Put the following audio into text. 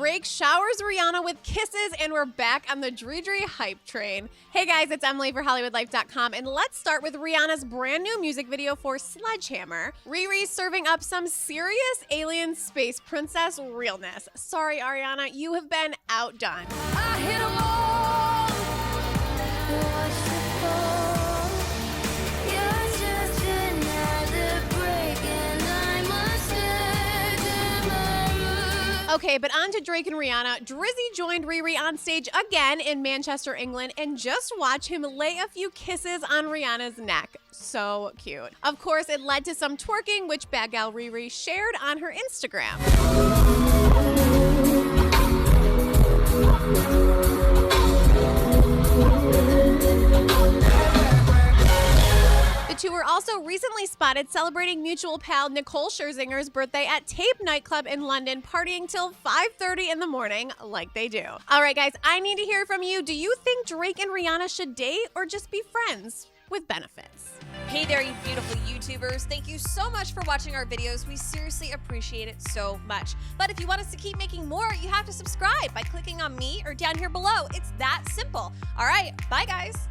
Drake showers Rihanna with kisses, and we're back on the Dre hype train. Hey guys, it's Emily for HollywoodLife.com, and let's start with Rihanna's brand new music video for Sledgehammer. Riri's serving up some serious alien space princess realness. Sorry, Ariana, you have been outdone. I hit a wall. Watch it fall. You're just another break, and I must stand in my room. Okay, but on to Drake and Rihanna. Drizzy joined Riri on stage again in Manchester, England, and just watch him lay a few kisses on Rihanna's neck. So cute. Of course, it led to some twerking, which bad gal Riri shared on her Instagram. The two were also recently spotted celebrating mutual pal Nicole Scherzinger's birthday at Tape nightclub in London, partying till 5:30 in the morning like they do. All right, guys, I need to hear from you. Do you think Drake and Rihanna should date or just be friends with benefits? Hey there, you beautiful YouTubers. Thank you so much for watching our videos. We seriously appreciate it so much. But if you want us to keep making more, you have to subscribe by clicking on me or down here below. It's that simple. All right, bye guys.